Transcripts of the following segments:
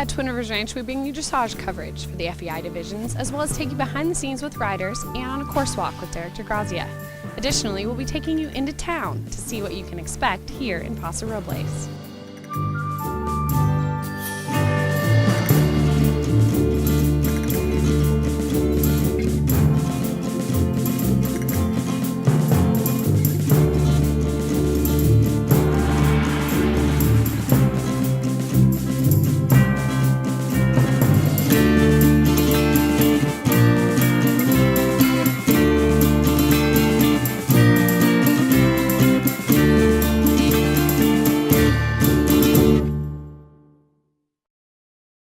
At Twin Rivers Ranch, we bring you dressage coverage for the FEI divisions, as well as take you behind the scenes with riders and on a course walk with Derek di Grazia. Additionally, we'll be taking you into town to see what you can expect here in Paso Robles.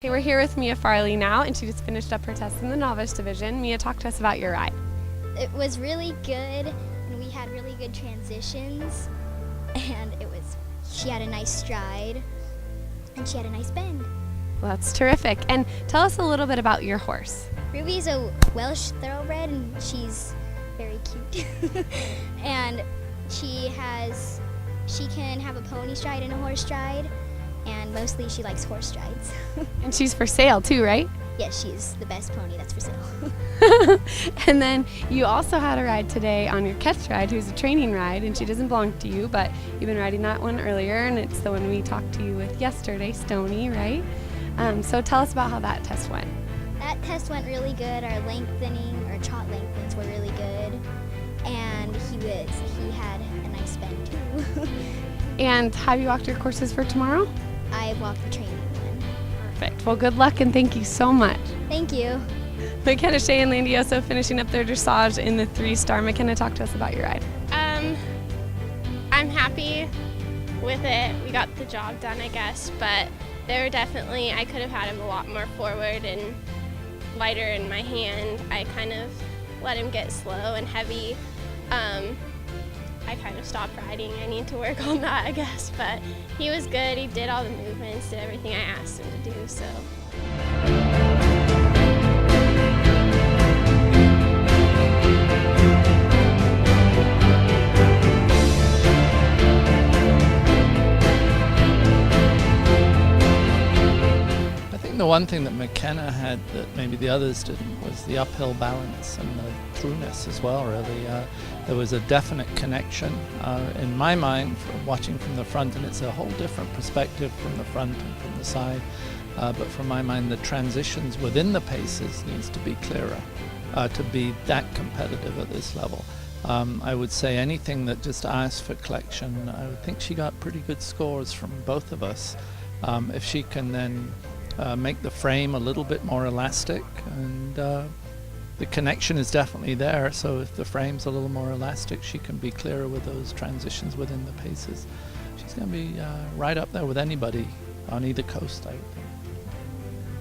Okay, we're here with Mia Farley now, and she just finished up her test in the novice division. Mia, talk to us about your ride. It was really good, and we had really good transitions, and she had a nice stride, and she had a nice bend. Well, that's terrific. And tell us a little bit about your horse. Ruby's a Welsh thoroughbred, and she's very cute. And she can have a pony stride and a horse stride, and mostly she likes horse strides. And she's for sale too, right? Yes, she's the best pony that's for sale. And then you also had a ride today on your catch ride, who's a training ride, and she doesn't belong to you, but you've been riding that one earlier, and it's the one we talked to you with yesterday, Stony, right? So tell us about how that test went. That test went really good. Our trot lengthens were really good, and he had a nice bend too. And have you walked your courses for tomorrow? I walked the training one. Perfect. Well, good luck and thank you so much. Thank you. McKenna Shea and Landioso finishing up their dressage in the 3-star. McKenna, talk to us about your ride. I'm happy with it. We got the job done, I guess, but I could have had him a lot more forward and lighter in my hand. I kind of let him get slow and heavy. I kind of stopped riding. I need to work on that, I guess, but he was good. He did all the movements, did everything I asked him to do, so. I think the one thing that McKenna had that maybe the others didn't was the uphill balance and the trueness as well, really. There was a definite connection in my mind from watching from the front, and it's a whole different perspective from the front and from the side. But from my mind, the transitions within the paces needs to be clearer to be that competitive at this level. I would say anything that just asked for collection, I would think she got pretty good scores from both of us. If she can then make the frame a little bit more elastic, and the connection is definitely there, so if the frame's a little more elastic, she can be clearer with those transitions within the paces. She's going to be right up there with anybody on either coast, I would think.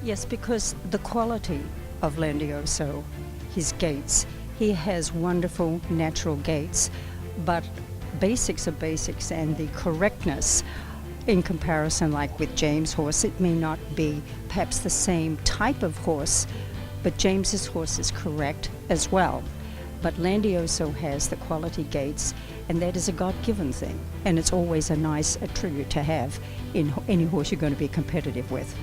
Yes, because the quality of Landioso, his gaits, he has wonderful natural gaits, but basics are basics, and the correctness in comparison, like with James' horse, it may not be perhaps the same type of horse, but James's horse is correct as well. But Landioso has the quality gaits, and that is a God-given thing, and it's always a nice attribute to have in any horse you're going to be competitive with.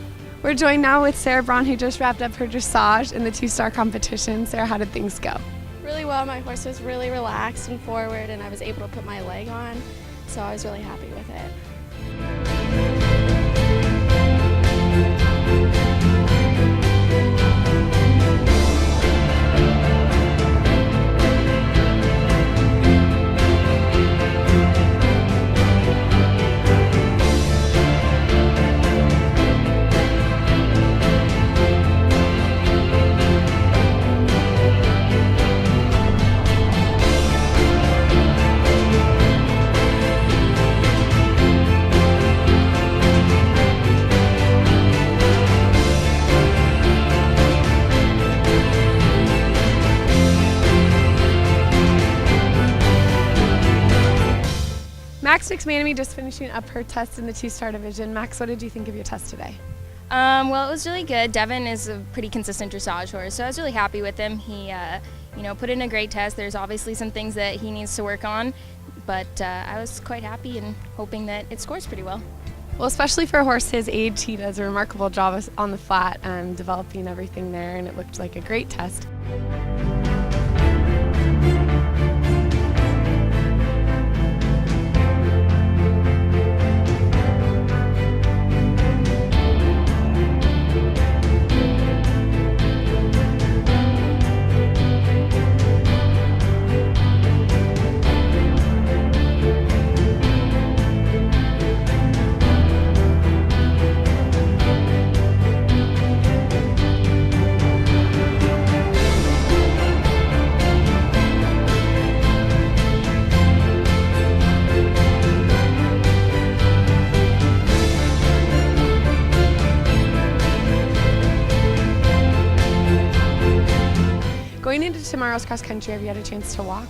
We're joined now with Sarah Braun, who just wrapped up her dressage in the 2-star competition. Sarah, how did things go? Really well. My horse was really relaxed and forward, and I was able to put my leg on, so I was really happy with it. Max McManamy just finishing up her test in the 2-star division. Max, what did you think of your test today? Well, it was really good. Devin is a pretty consistent dressage horse, so I was really happy with him. He, put in a great test. There's obviously some things that he needs to work on, but I was quite happy and hoping that it scores pretty well. Well, especially for a horse his age, he does a remarkable job on the flat, developing everything there, and it looked like a great test. Going into tomorrow's cross country, have you had a chance to walk?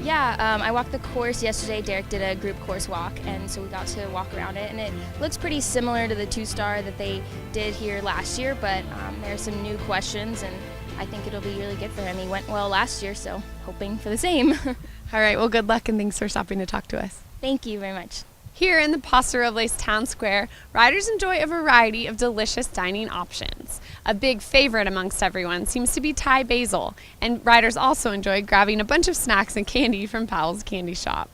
Yeah, I walked the course yesterday. Derek did a group course walk, and so we got to walk around it, and it looks pretty similar to the 2-star that they did here last year, but there's some new questions, and I think it'll be really good for him. He went well last year, so hoping for the same. All right, well, good luck, and thanks for stopping to talk to us. Thank you very much. Here in the Paso Robles town square, riders enjoy a variety of delicious dining options. A big favorite amongst everyone seems to be Thai basil, and riders also enjoy grabbing a bunch of snacks and candy from Powell's Candy Shop.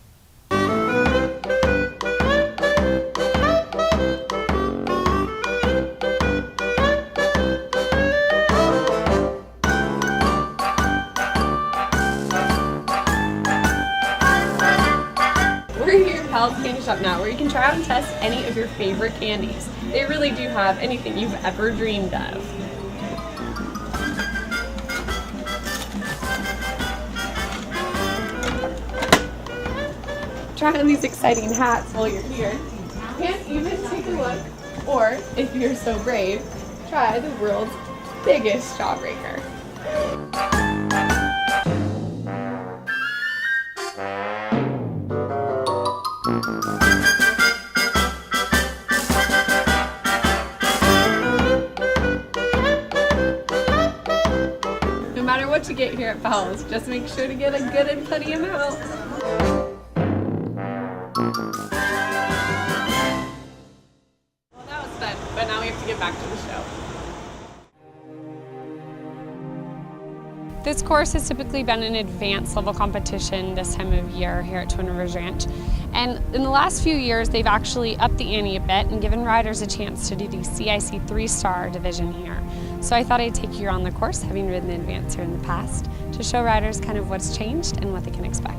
We're here at Powell's Candy Shop now, where you can try out and test any of your favorite candies. They really do have anything you've ever dreamed of. Try on these exciting hats while you're here. Can't even take a look, or if you're so brave, try the world's biggest jawbreaker. No matter what you get here at Powell's, just make sure to get a good and plenty amount. Well, that was fun, but now we have to get back to the show. This course has typically been an advanced level competition this time of year here at Twin Rivers Ranch. And in the last few years, they've actually upped the ante a bit and given riders a chance to do the CIC 3-star division here. So I thought I'd take you around the course, having ridden the advance here in the past, to show riders kind of what's changed and what they can expect.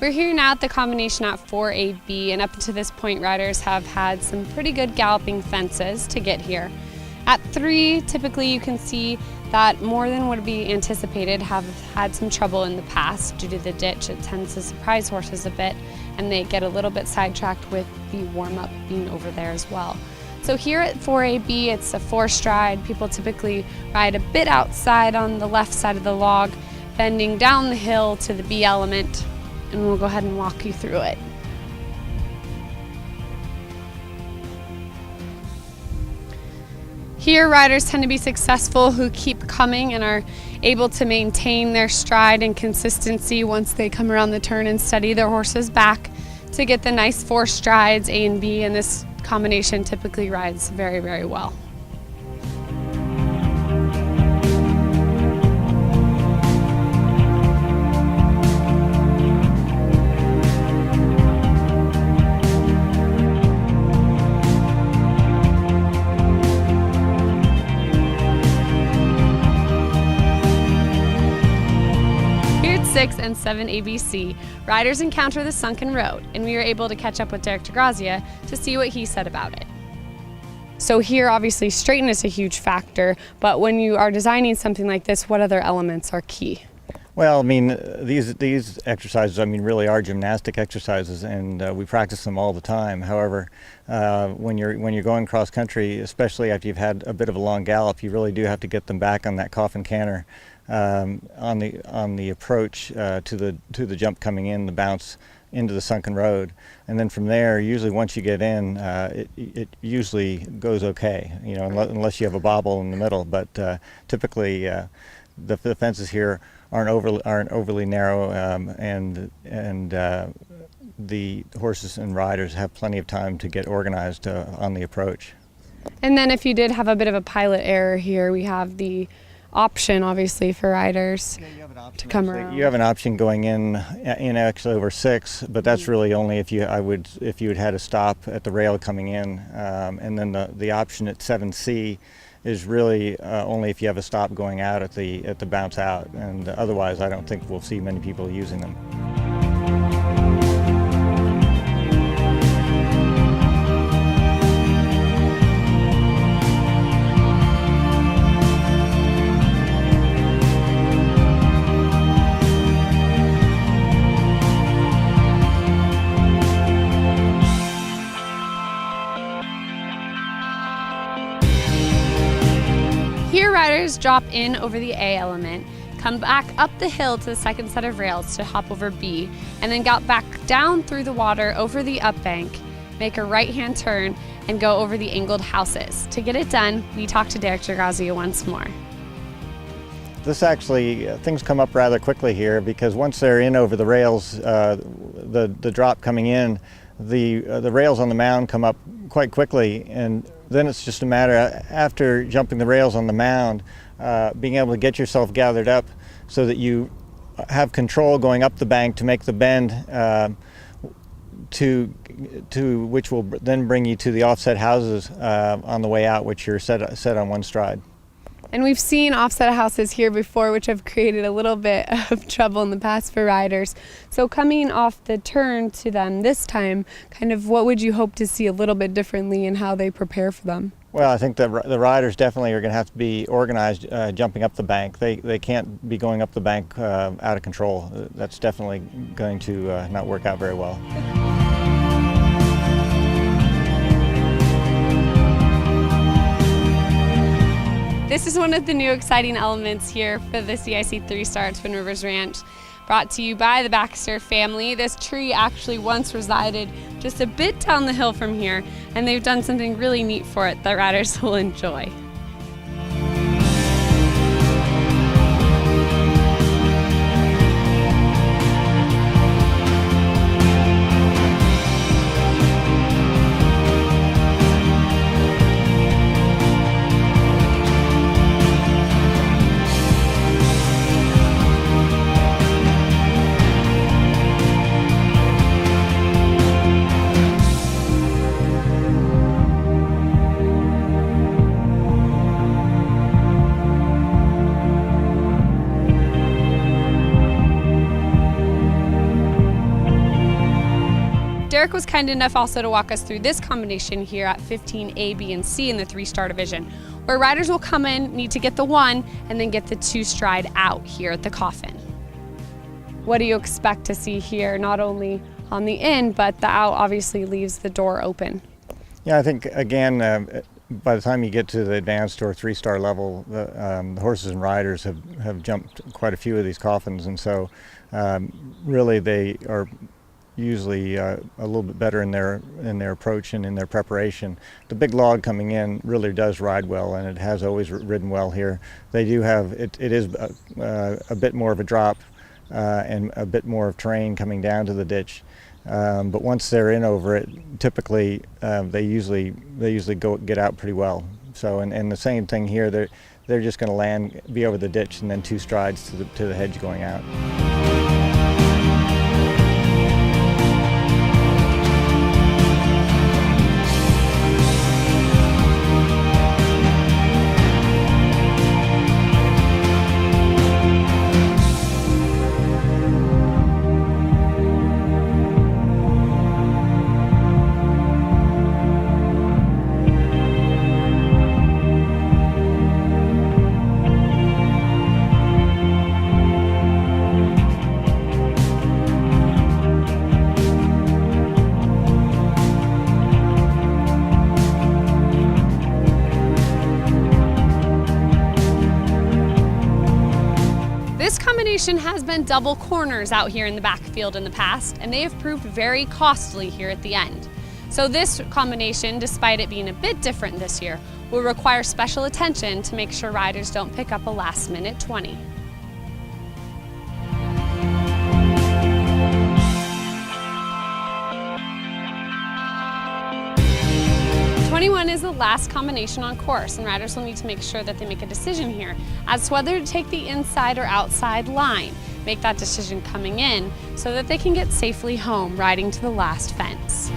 We're here now at the combination at 4AB, and up to this point riders have had some pretty good galloping fences to get here. At 3, typically you can see that more than would be anticipated have had some trouble in the past due to the ditch. It tends to surprise horses a bit, and they get a little bit sidetracked with the warm-up being over there as well. So here at 4AB, it's a 4-stride. People typically ride a bit outside on the left side of the log, bending down the hill to the B element, and we'll go ahead and walk you through it. Here, riders tend to be successful who keep coming and are able to maintain their stride and consistency once they come around the turn and steady their horses back to get the nice 4 strides, A and B, and this combination typically rides very, very well. Here at 6 and 7 ABC, riders encounter the sunken road, and we were able to catch up with Derek di Grazia to see what he said about it. So here, obviously, straighten is a huge factor, but when you are designing something like this, what other elements are key? Well, I mean, these exercises, I mean, really are gymnastic exercises, and we practice them all the time. However, when you're going cross country, especially after you've had a bit of a long gallop, you really do have to get them back on that coffin canter on the approach to the jump coming in, the bounce into the sunken road, and then from there, usually once you get in, it usually goes okay. You know, unless you have a bobble in the middle, but typically the fences here aren't overly narrow, and the horses and riders have plenty of time to get organized on the approach. And then if you did have a bit of a pilot error here, we have the option, obviously, for riders to come around. You have an option going in actually over 6, but that's really only if you had had a stop at the rail coming in, and then the option at 7C is really only if you have a stop going out at the bounce out, and otherwise I don't think we'll see many people using them. Here, riders drop in over the A element, come back up the hill to the second set of rails to hop over B, and then got back down through the water over the up bank, make a right-hand turn, and go over the angled houses. To get it done, we talk to Derek di Grazia once more. This actually, things come up rather quickly here, because once they're in over the rails, the drop coming in, the rails on the mound come up quite quickly, and then it's just a matter, after jumping the rails on the mound, being able to get yourself gathered up so that you have control going up the bank to make the bend, to which will then bring you to the offset houses on the way out, which you're set on one stride. And we've seen offset houses here before, which have created a little bit of trouble in the past for riders. So coming off the turn to them this time, kind of what would you hope to see a little bit differently in how they prepare for them? Well, I think the riders definitely are going to have to be organized jumping up the bank. They can't be going up the bank out of control. That's definitely going to not work out very well. This is one of the new exciting elements here for the CIC 3-Star at Twin Rivers Ranch, brought to you by the Baxter family. This tree actually once resided just a bit down the hill from here, and they've done something really neat for it that riders will enjoy. Derek was kind enough also to walk us through this combination here at 15A, B, and C in the 3-Star division, where riders will come in, need to get the 1, and then get the 2 stride out here at the coffin. What do you expect to see here, not only on the in, but the out obviously leaves the door open? Yeah, I think, again, by the time you get to the advanced or 3-star level, the horses and riders have jumped quite a few of these coffins, and so really they are usually a little bit better in their approach and in their preparation. The big log coming in really does ride well, and it has always ridden well here. They do have, it is a bit more of a drop and a bit more of terrain coming down to the ditch. But once they're in over it, typically they usually get out pretty well. So, and the same thing here, they're just going to be over the ditch, and then 2 strides to the hedge going out. combination has been double corners out here in the backfield in the past, and they have proved very costly here at the end. So this combination, despite it being a bit different this year, will require special attention to make sure riders don't pick up a last-minute 20. '21 is the last combination on course, and riders will need to make sure that they make a decision here as to whether to take the inside or outside line. Make that decision coming in so that they can get safely home riding to the last fence.